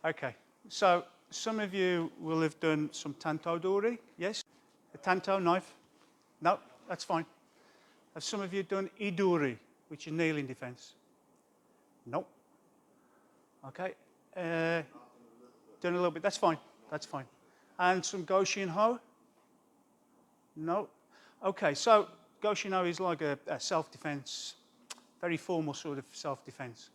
Okay, so some of you will have done some Tanto Dori, yes? A Tanto knife? No, that's fine. Have some of you done Idori, which is kneeling defense? No. Okay. Done a little bit, that's fine, that's fine. And some Goshin Ho? No. Okay, so Goshin Ho is like a self-defense, very formal sort of self-defense.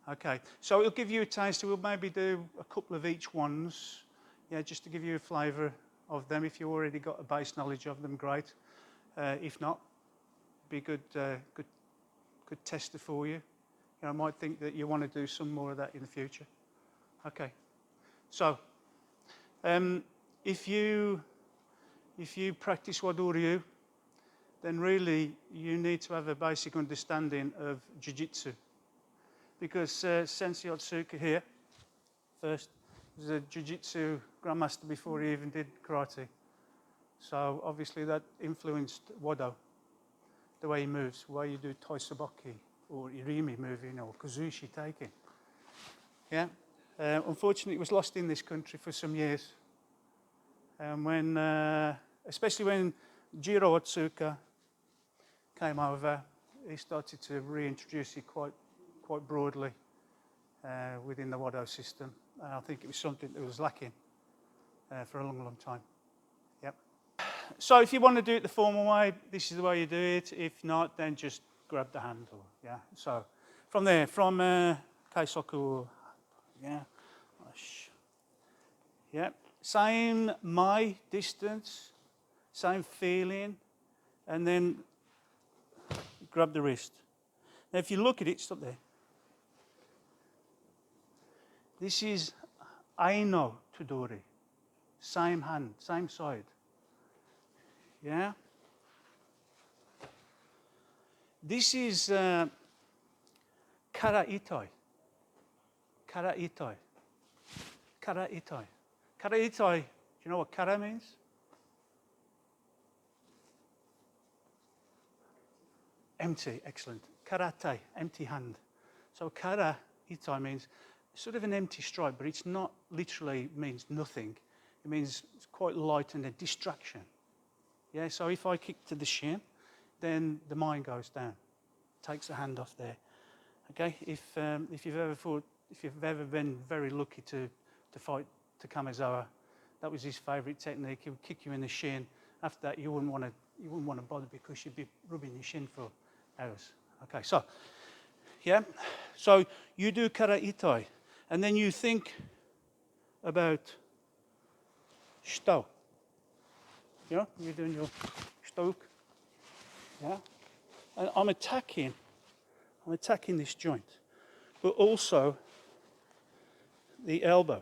Okay, so it'll give you a taste. We'll maybe do a couple of each ones, yeah, just to give you a flavour of them. If you already got a base knowledge of them, great. If not, be good tester for you. You know, I might think that you want to do some more of that in the future. Okay, so if you practice Wado Ryu, then really you need to have a basic understanding of Jiu-jitsu. Because Sensei Roger here, first, was a Jiu-jitsu grandmaster before he even did karate. So obviously that influenced Wado, the way he moves, the way you do Toisaboki or Irimi moving or Kazushi taking. Yeah. Unfortunately, it was lost in this country for some years. And especially when Jiro Otsuka came over, he started to reintroduce it quite broadly within the Wado system. And I think it was something that was lacking for a long, long time. Yep. So if you want to do it the formal way, this is the way you do it. If not, then just grab the handle. Yeah. So from there, from Keisoku, yeah. Yeah. Same my distance, same feeling, and then grab the wrist. Now if you look at it, stop there. This is Aino Tudori. Same hand, same side. Yeah? This is Kara Itai. Kara Itai. Kara Itai. Kara Itai, do you know what Kara means? Empty, excellent. Karate, empty hand. So Kara Itai means sort of an empty strike, but it's not literally means nothing. It means it's quite light and a distraction. Yeah, so if I kick to the shin, then the mind goes down, takes the hand off there. Okay, if you've ever been very lucky to fight Takamezawa, that was his favourite technique. He would kick you in the shin. After that, you wouldn't want to bother because you'd be rubbing your shin for hours. Okay, so yeah, so you do Kara Itai, and then you think about shito. You know, you're doing your stoke. Yeah, and I'm attacking this joint, but also the elbow.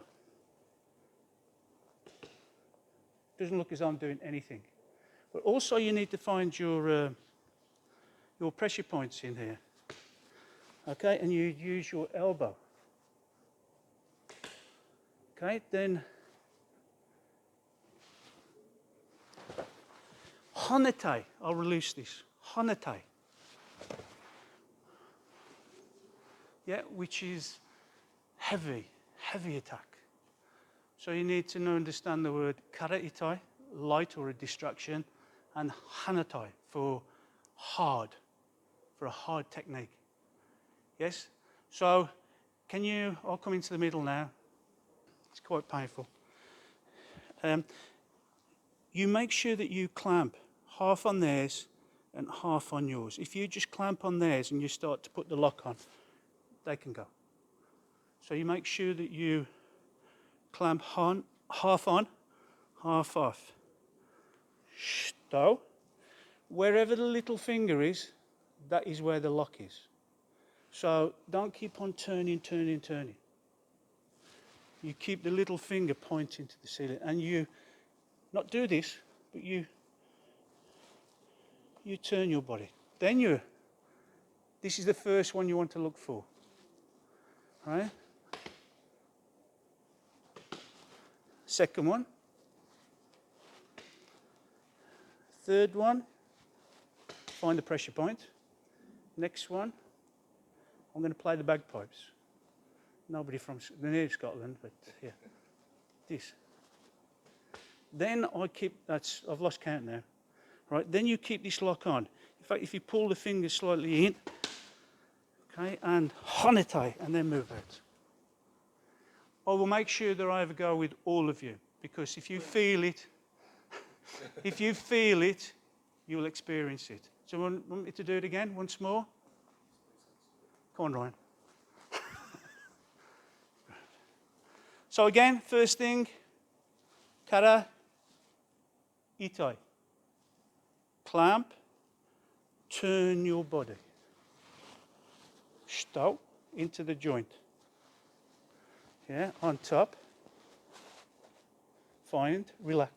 Doesn't look as though I'm doing anything, but also you need to find your pressure points in here. Okay, and you use your elbow. Okay, then Honetai, I'll release this. Honetai. Yeah, which is heavy attack. So you need to understand the word Kara Itai, light or a distraction, and Hanatai for a hard technique. Yes? So I'll come into the middle now. It's quite painful. You make sure that you clamp half on theirs and half on yours. If you just clamp on theirs and you start to put the lock on, they can go. So you make sure that you clamp half on, half off. Shito. Wherever the little finger is, that is where the lock is. So don't keep on turning. You keep the little finger pointing to the ceiling, and you not do this, but you turn your body. Then this is the first one you want to look for. Right? Second one. Third one. Find the pressure point. Next one. I'm going to play the bagpipes. Nobody from near Scotland, but yeah. This. Then I keep, I've lost count now. Right, then you keep this lock on. In fact, if you pull the fingers slightly in, okay, and hanete, and then move out. I will make sure that I have a go with all of you, because if you feel it, you will experience it. So you want me to do it again once more? Come on, Ryan. So again, first thing, kara, itai. Clamp, turn your body. Stow into the joint. Yeah, on top. Find, relax.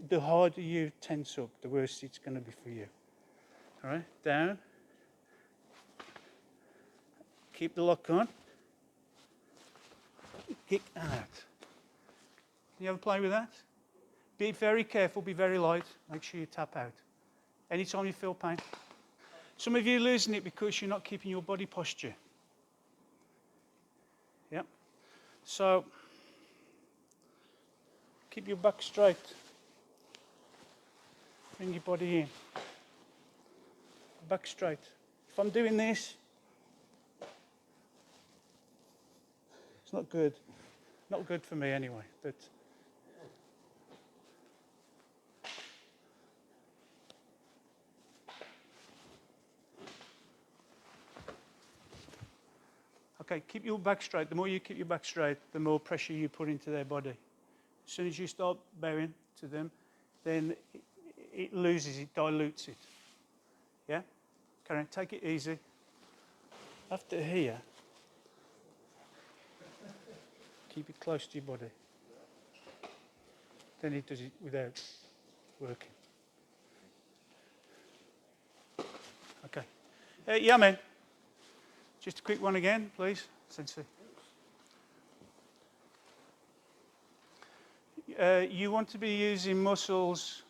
The harder you tense up, the worse it's going to be for you. All right, down. Keep the lock on. Kick and out. Can you ever play with that? Be very careful, be very light. Make sure you tap out. Anytime you feel pain. Some of you are losing it because you're not keeping your body posture. Yep. So, keep your back straight. Bring your body in. Back straight. If I'm doing this, it's not good. Not good for me anyway, but okay, keep your back straight. The more you keep your back straight, the more pressure you put into their body. As soon as you start bowing to them, then it loses, it dilutes it. Yeah? Karen, take it easy. After here, keep it close to your body. Then it does it without working. Okay. Yeah, man. Just a quick one again, please, Sensei. You want to be using muscles.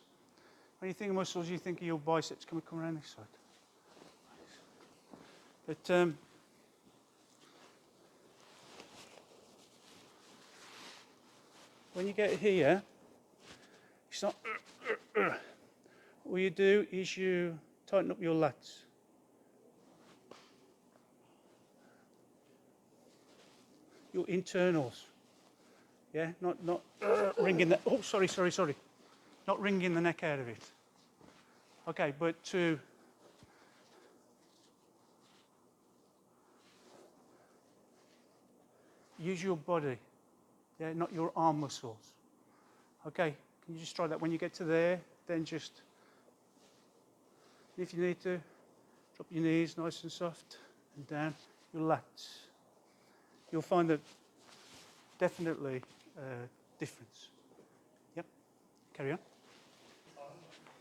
When you think of muscles, you think of your biceps. Can we come around this side? But when you get here, it's not. What you do is you tighten up your lats. Your internals. Yeah, not wringing the. Oh, sorry. Not wringing the neck out of it. Okay, but to use your body. Yeah, not your arm muscles. Okay, can you just try that when you get to there? Then just, if you need to, drop your knees nice and soft and down your lats. You'll find that definitely difference. Yep. Carry on.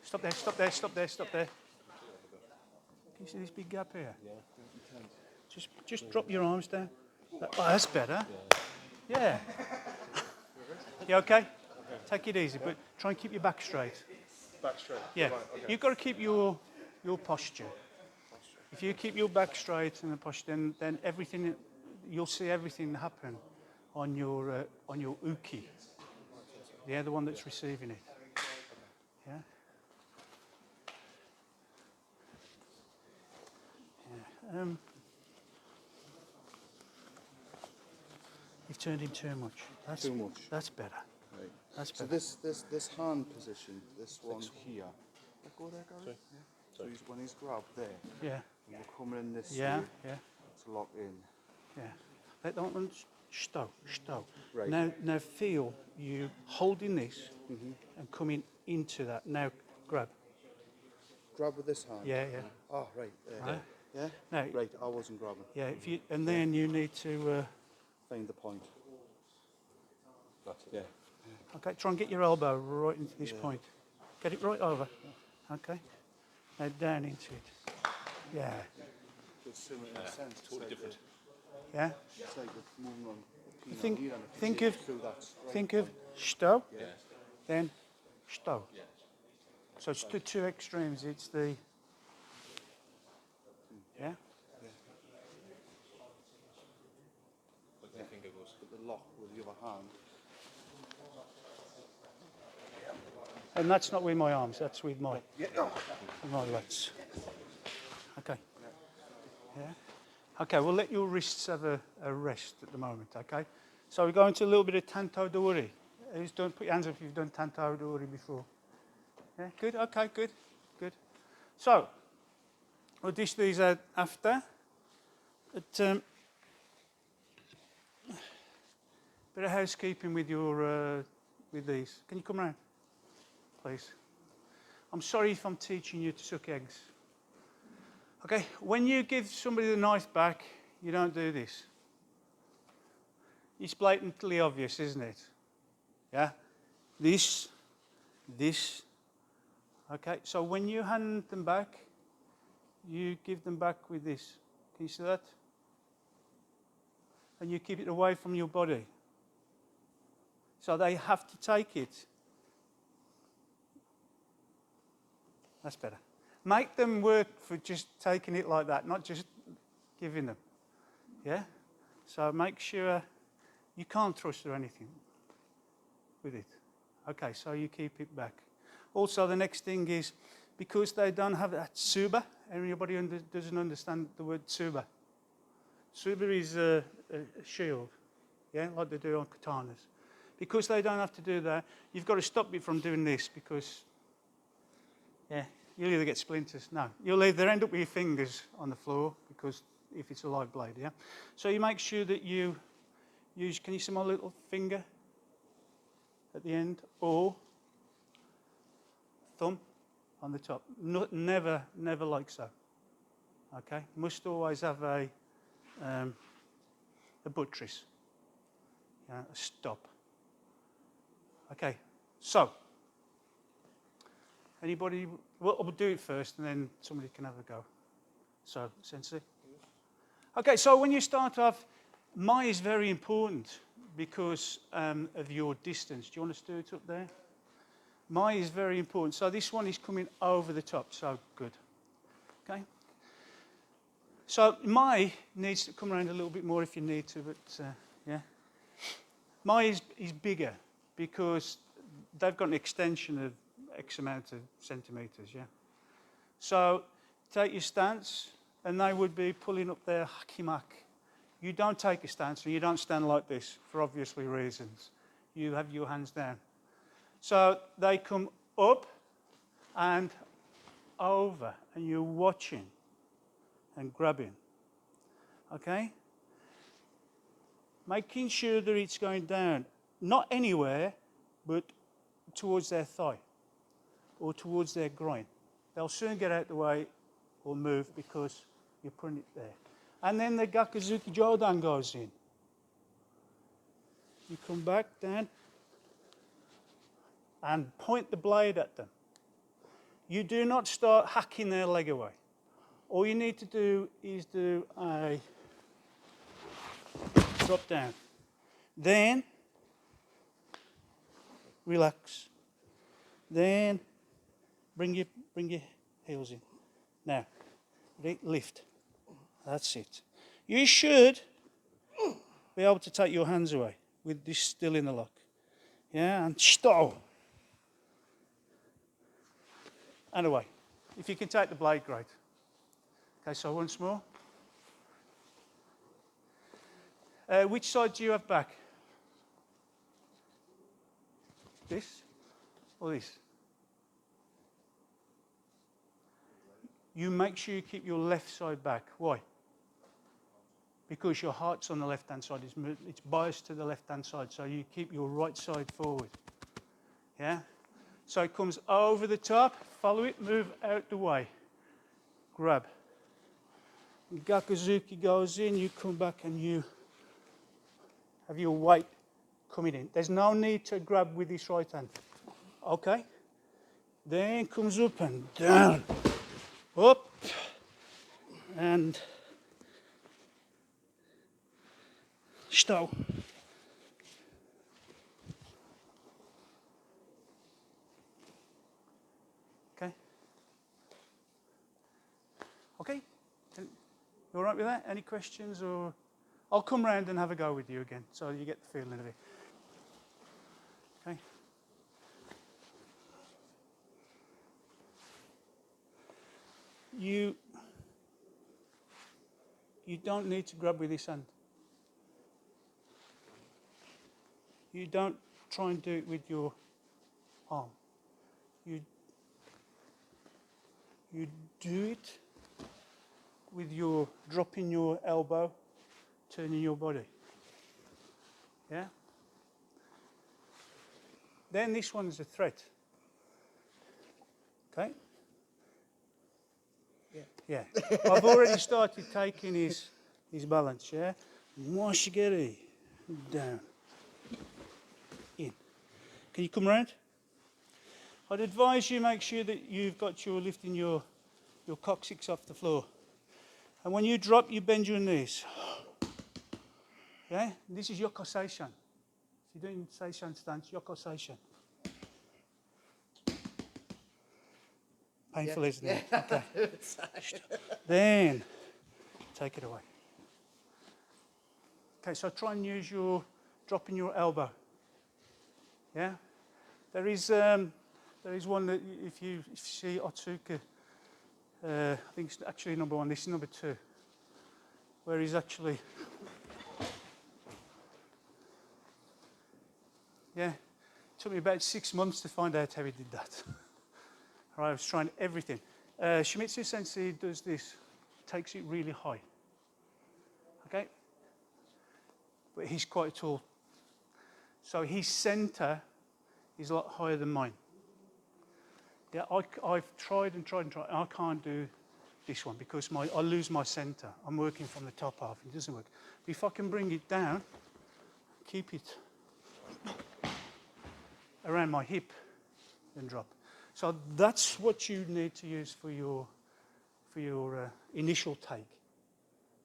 Stop there. Can you see this big gap here? Yeah. Just drop your arms down. Oh, that's better. Yeah. You okay? Take it easy, but try and keep your back straight. Back straight? Yeah. Right, okay. You've got to keep your posture. If you keep your back straight and the posture, then everything, you'll see everything happen on your uke. Yeah, the one that's receiving it. Yeah. Yeah. You've turned him too much. Too much. That's better. Right. That's so better. this hand position, this one here. Let go there, Gary. Yeah. So when he's grabbed there. Yeah. And we're coming in this. Yeah. To lock in. Yeah. Let that one stow. Right. Now feel you holding this and coming into that. Now grab. Grab with this hand. Yeah. Oh, right. Right. Yeah. No. Right. I wasn't grabbing. Yeah. If you then you need to. Find the point. That's it. Yeah. Okay. Try and get your elbow right into this point. Get it right over. Okay. Now down into it. Yeah. It's similar in a sense. Totally different. Yeah. It's like the moving on the Think of stow, Yeah. then stow. Yeah. So it's the two extremes. It's the yeah. the lock with the other hand. And that's not with my arms, that's with my, Yeah. with my legs. Okay. Yeah. Okay, we'll let your wrists have a rest at the moment, okay? So we're going to a little bit of Tanto Dori. Who's done, put your hands up if you've done Tanto Dori before. Yeah, good, okay, good, good. So, we'll dish these out after. But, bit of housekeeping with your, with these. Can you come round, please? I'm sorry if I'm teaching you to suck eggs. Okay, when you give somebody the knife back, you don't do this. It's blatantly obvious, isn't it? Yeah? This. Okay, so when you hand them back, you give them back with this. Can you see that? And you keep it away from your body. So they have to take it. That's better. Make them work for just taking it like that, not just giving them. Yeah? So make sure you can't thrust or anything with it. Okay, so you keep it back. Also, the next thing is, because they don't have that tsuba, everybody doesn't understand the word tsuba. Tsuba is a shield, yeah, like they do on katanas. Because they don't have to do that, you've got to stop it from doing this, because, yeah, you'll either get splinters. No, you'll either end up with your fingers on the floor, because if it's a live blade, yeah. So you make sure that you use, can you see my little finger at the end, or thumb on the top. No, never like so. Okay, must always have a buttress, a stop. Okay, so anybody? Well, we'll do it first, and then somebody can have a go. So, Sensei. Okay, so when you start off, Mai is very important because of your distance. Do you want us to do it up there? Mai is very important. So this one is coming over the top, so good. Okay? So Mai needs to come around a little bit more if you need to, but yeah. Mai is bigger because they've got an extension of X amount of centimetres, yeah? So take your stance, and they would be pulling up their hakimak. You don't take a stance, and you don't stand like this for obviously reasons. You have your hands down. So they come up and over, and you're watching and grabbing. Okay? Making sure that it's going down, not anywhere, but towards their thigh or towards their groin. They'll soon get out the way or move because you're putting it there. And then the Gakuzuki Jodan goes in. You come back down and point the blade at them. You do not start hacking their leg away. All you need to do is do a drop down. Then relax. Then bring your heels in. Now, lift. That's it. You should be able to take your hands away with this still in the lock. Yeah, and stow. And away. If you can take the blade, great. Okay, so once more. Which side do you have back? This or this? You make sure you keep your left side back. Why? Because your heart's on the left-hand side. It's biased to the left-hand side, so you keep your right side forward. Yeah? So it comes over the top, follow it, move out the way. Grab. Gakuzuki goes in, you come back and you have your weight coming in. There's no need to grab with this right hand. Okay? Then comes up and down. Up. And stow. Okay? Okay? You all right with that? Any questions or I'll come round and have a go with you again, so you get the feeling of it. Okay. You don't need to grab with this hand. You don't try and do it with your arm. You do it with your dropping your elbow, turning your body. Yeah? Then this one's a threat. Okay? Yeah. I've already started taking his balance, yeah? Moshigiri. Down. In. Can you come around? I'd advise you make sure that you've got your lifting your coccyx off the floor. And when you drop, you bend your knees. Yeah? This is Yoko Seishan. If you're doing Seishan stance, Yoko Seishan. Painful, isn't it? Okay. Then, take it away. Okay, so try and use your dropping your elbow. Yeah? There is one that if you see Otsuka, I think it's actually number 1, this is number 2, where he's actually, yeah, it took me about 6 months to find out how he did that. Right, I was trying everything. Shimizu Sensei does this, takes it really high. Okay? But he's quite tall. So his center is a lot higher than mine. Yeah, I've tried and tried and tried. I can't do this one because I lose my center. I'm working from the top half. It doesn't work. But if I can bring it down, keep it around my hip, then drop. So that's what you need to use for your initial take.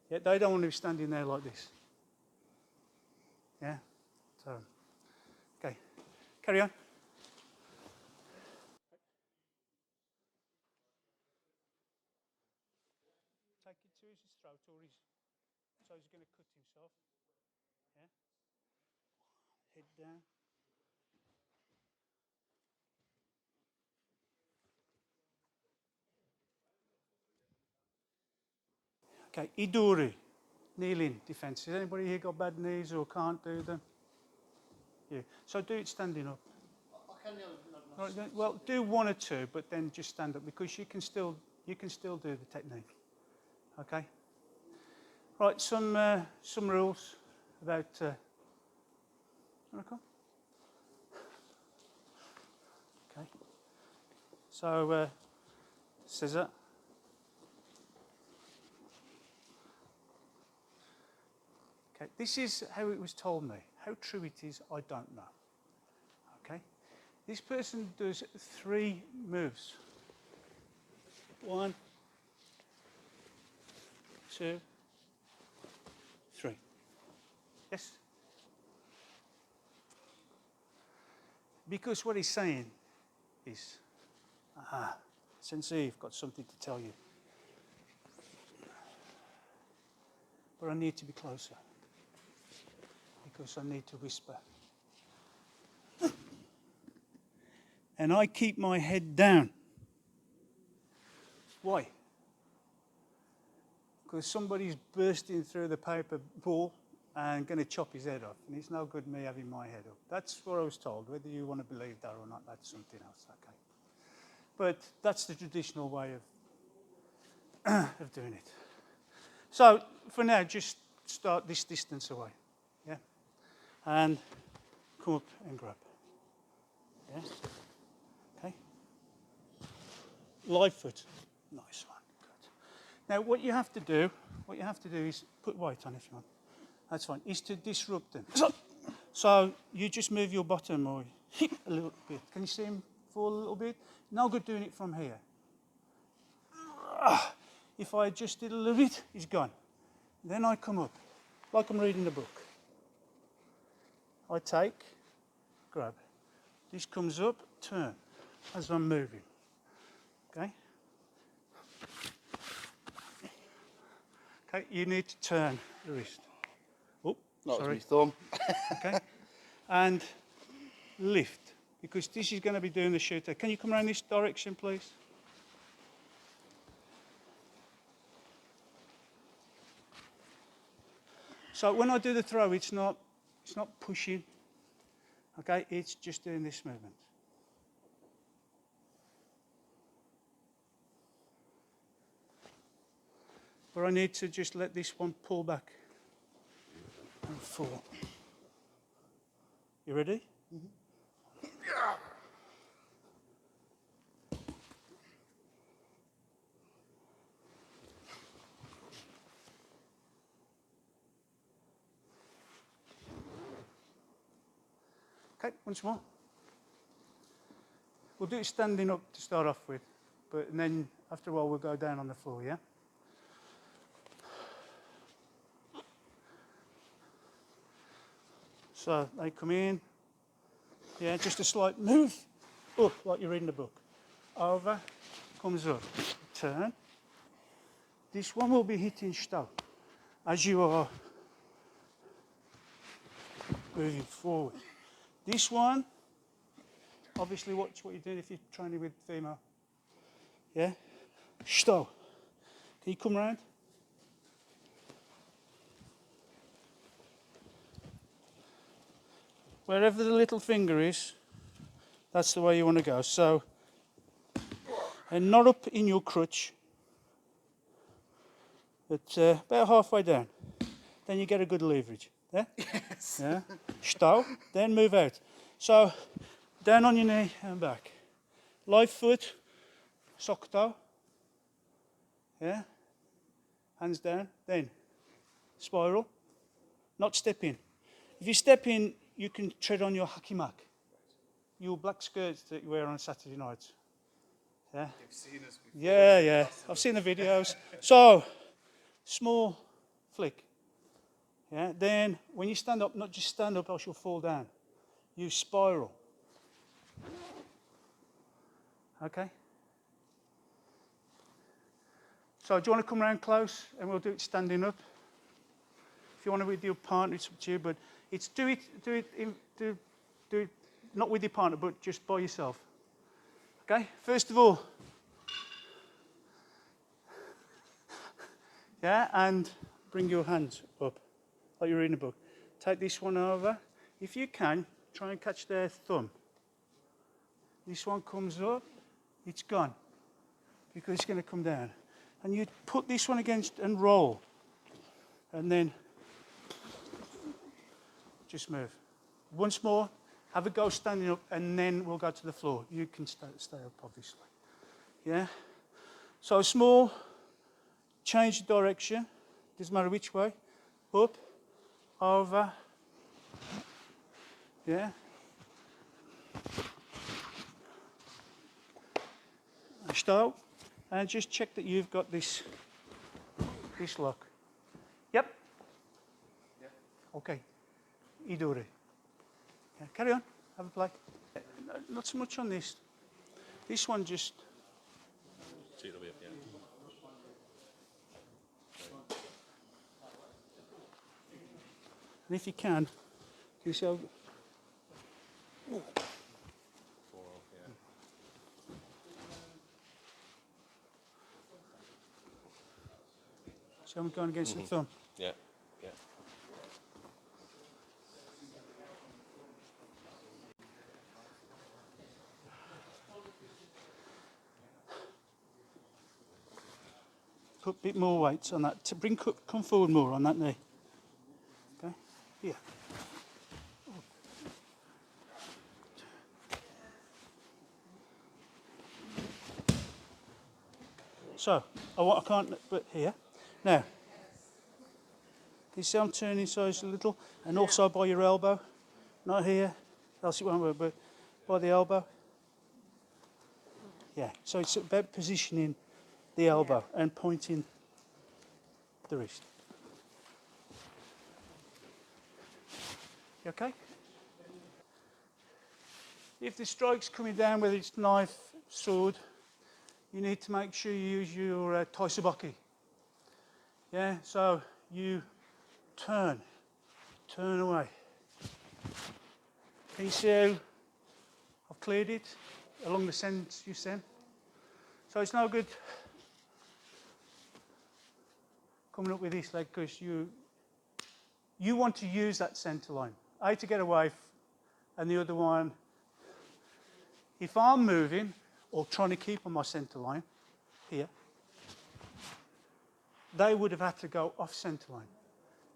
Yeah, they don't want to be standing there like this. Yeah. So, okay, carry on. Take it to his throat or so he's going to cut himself. Yeah. Head down. Okay, Idori, kneeling defense. Has anybody here got bad knees or can't do them? Yeah. So do it standing up. I can Right, then, well, do 1 or 2, but then just stand up because you can still do the technique. Okay. Right, some rules about. Okay. So scissor. Okay, this is how it was told me. How true it is, I don't know. Okay, this person does 3 moves. 1, 2, 3. Yes? Because what he's saying is, Sensei, I've got something to tell you. But I need to be closer. Because I need to whisper. And I keep my head down. Why? Because somebody's bursting through the paper ball and going to chop his head off. And it's no good me having my head up. That's what I was told. Whether you want to believe that or not, that's something else. Okay. But that's the traditional way of doing it. So for now, just start this distance away. Yeah? And come up and grab. Yeah? Okay? Live foot. Nice one. Good. Now what you have to do is put weight on if you want. That's fine. Is to disrupt them. So you just move your bottom or hip a little bit. Can you see him fall a little bit? No good doing it from here. If I adjust it a little bit, he's gone. Then I come up, like I'm reading the book. I take, grab. This comes up, turn, as I'm moving. Okay? Okay, you need to turn the wrist. Not Sorry. with my thumb. Okay? And lift, because this is going to be doing the shooter. Can you come around this direction, please? So when I do the throw, it's not pushing, okay? It's just doing this movement. But I need to just let this one pull back and fall. You ready? Mm-hmm. Yeah. Okay, once more. We'll do it standing up to start off with, but then after a while we'll go down on the floor, yeah? So they come in, yeah, just a slight move up like you're reading a book. Over, comes up, turn. This one will be hitting Stau as you are moving forward. This one, obviously watch what you're doing if you're training with female. Yeah? Stau. Can you come round? Wherever the little finger is, that's the way you want to go. So, and not up in your crutch, but about halfway down. Then you get a good leverage. Yeah? Yes. Yeah? Stau, then move out. So, down on your knee and back. Live foot, sock toe. Yeah? Hands down, then spiral, not step in. If you step in, you can tread on your hakimak, your black skirts that you wear on Saturday nights. Yeah? You've seen us before. Yeah. I've seen the videos. So, small flick. Yeah? Then, when you stand up, not just stand up, else you'll fall down. You spiral. Okay? So, do you want to come around close and we'll do it standing up? If you want to with your partner, it's up to you, but it's do it not with your partner, but just by yourself. Okay? First of all, yeah, and bring your hands up like you're reading a book. Take this one over. If you can, try and catch their thumb. This one comes up, it's gone because it's going to come down. And you put this one against and roll, and then just move. Once more, have a go standing up, and then we'll go to the floor. You can stay up, obviously. Yeah? So small, change the direction. Doesn't matter which way. Up, over. Yeah? And stop. And just check that you've got this lock. Yep? Yeah. Okay. Idori. Yeah, carry on. Have a play. Not so much on this. This one just... And if you can you see how... So I'm going against the thumb. Yeah. Put a bit more weight on that. Come forward more on that knee. Okay? Here. So, I can't, but here. Now, can you see I'm turning size a little? And also by your elbow. Not here, else it won't work, but by the elbow. Yeah, so it's about positioning the elbow and pointing the wrist. You okay? If the strike's coming down, whether it's knife, sword, you need to make sure you use your taisubaki. Yeah, so you turn turn away. Can you see how I've cleared it along the sense you sent? So it's no good coming up with this leg because you want to use that centre line. To get away and the other one, if I'm moving or trying to keep on my centre line here, they would have had to go off centre line,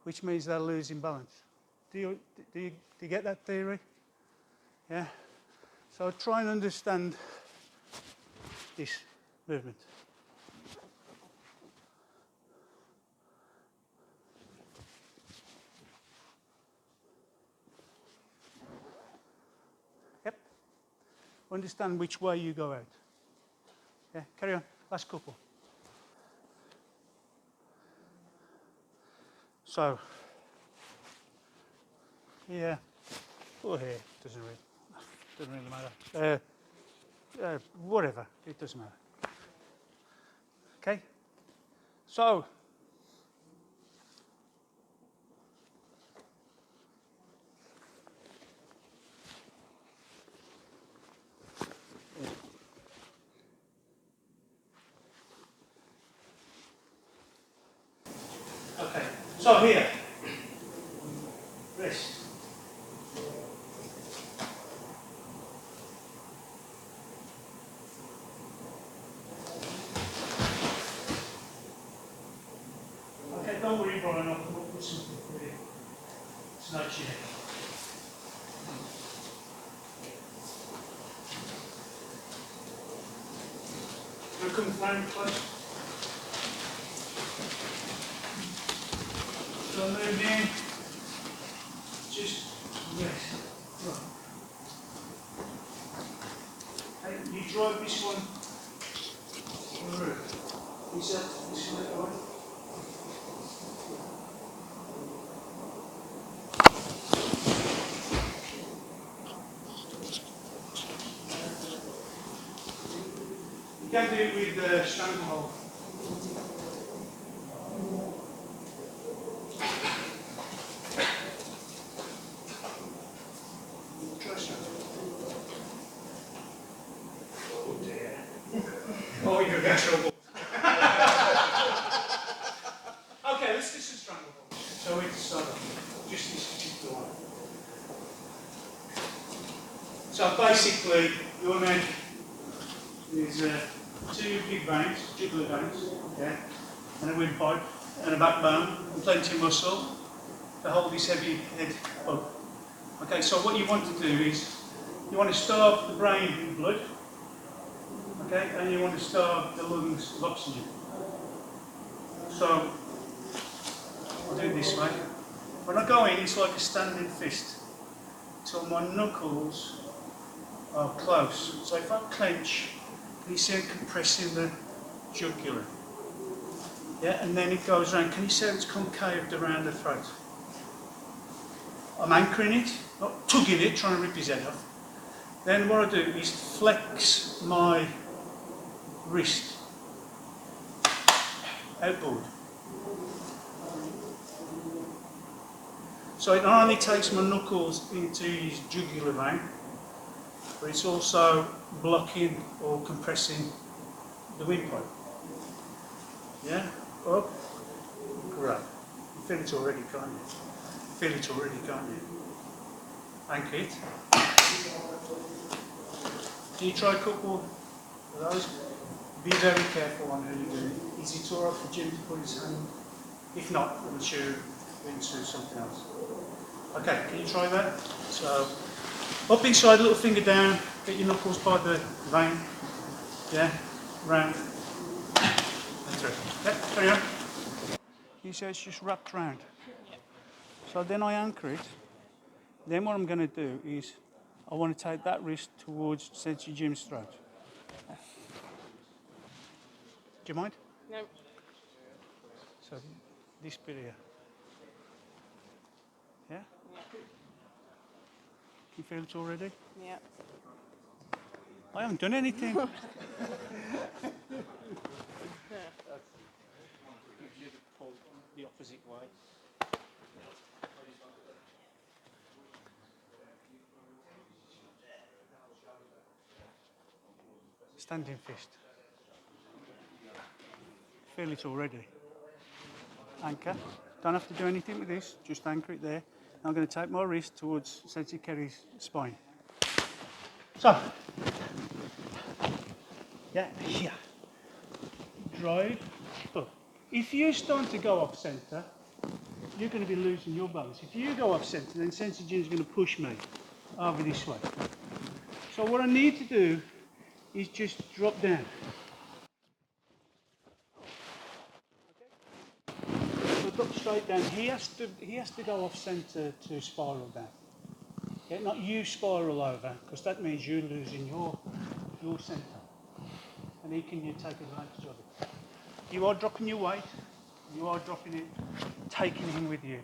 which means they're losing balance. Do you get that theory? Yeah. So try and understand this movement. Yep. Understand which way you go out. Yeah, carry on. Last couple. So, yeah, or here, doesn't really matter. Whatever, it doesn't matter. Okay, so okay, so here, wrist. Okay, don't worry, Brian, I'll come up with something for you. It's not cheap. We'll come round close. So move in, just rest. Right. Okay, you drive this one through. Is that this one right? You can do it with the stranglehold. Oh dear. Oh, you're in trouble. Okay, let's do some stranglehold. So it's just this particular one. So basically, your neck is two big veins, jugular veins, okay, and a windpipe, and a backbone, and plenty of muscle to hold this heavy head up. Okay, so what you want to do is, you want to starve the brain with blood, okay, and you want to starve the lungs with oxygen. So, I'll do it this way. When I go in, it's like a standing fist, till my knuckles are close. So if I clench, you see it compressing the jugular. Yeah, and then it goes around. Can you see how it's concaved around the throat? I'm anchoring it, not tugging it, trying to rip his head off. Then what I do is flex my wrist outboard. So it not only takes my knuckles into his jugular vein, but it's also blocking or compressing the windpipe. Yeah? Up, grab. You feel it already, can't you? Feel it already, can't you? Anchor it. Can you try a couple of those? Be very careful on who you're doing. Is it alright for Jim to put his hand? If not, I'm sure into something else. Okay, can you try that? So, up inside, little finger down, get your knuckles by the vein. Yeah, round. And through. Okay, carry on. You see it's just wrapped round. So then I anchor it. Then what I'm going to do is, I want to take that wrist towards Sensei Jim's throat. Do you mind? No. So this bit here. Yeah? Yeah. You feel it already? Yeah. I haven't done anything. Yeah. You pull the opposite way. standing fist. Feel it already. Anchor. Don't have to do anything with this, just anchor it there. I'm going to take my wrist towards Sensei Kerry's spine. So, yeah, here. Drive up. If you start to go off centre, you're going to be losing your balance. If you go off centre, then Sensei Jin's going to push me over this way. So what I need to do is just drop down. So drop straight down. He has to go off centre to spiral down. Yeah, not you spiral over, because that means you're losing your centre. And he can take advantage of it. You are dropping your weight, you are dropping it, taking him with you.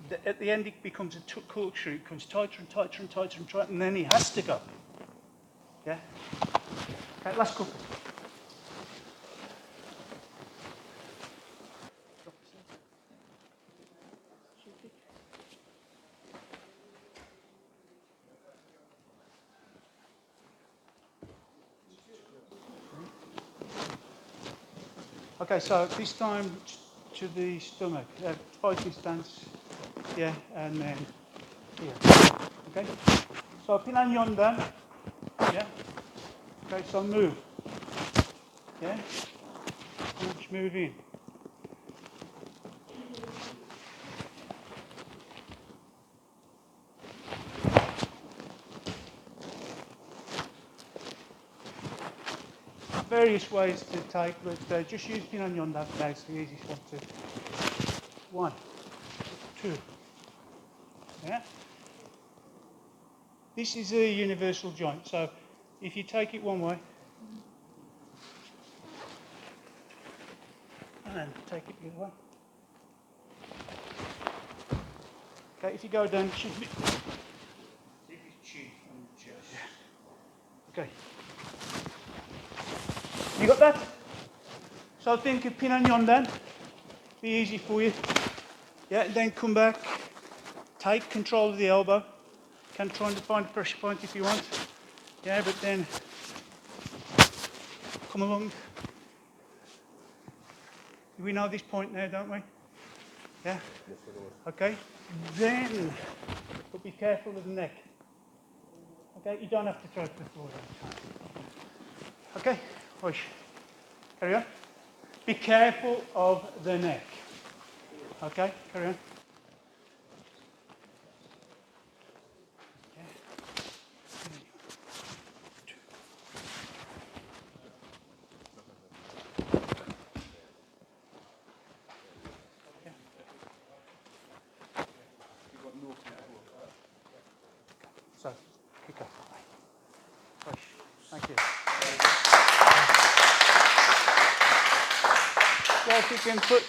But at the end it becomes a corkscrew, it becomes tighter and tighter and tighter and tighter, and then he has to go. Yeah? Okay, last couple. Okay, so this time to the stomach, fighting stance, yeah, and then here, okay? So pinanyon down, yeah, okay, so move, yeah, punch, move in. Various ways to take, but just use pinanyon down today, it's the easiest one to. 1, 2, yeah? This is a universal joint, so if you take it one way, and take it the other way. Okay, if you go down, it should be. Okay. You got that? So think of pinanyon down. Be easy for you. Yeah, then come back. Take control of the elbow. Can try and find a pressure point if you want. Yeah, but then come along. We know this point now, don't we? Yeah? Okay. Then, but be careful of the neck. Okay, you don't have to throw to the floor all the time. Okay, push. Carry on. Be careful of the neck. Okay, carry on. So, kick up. Push. Thank you. So if you can put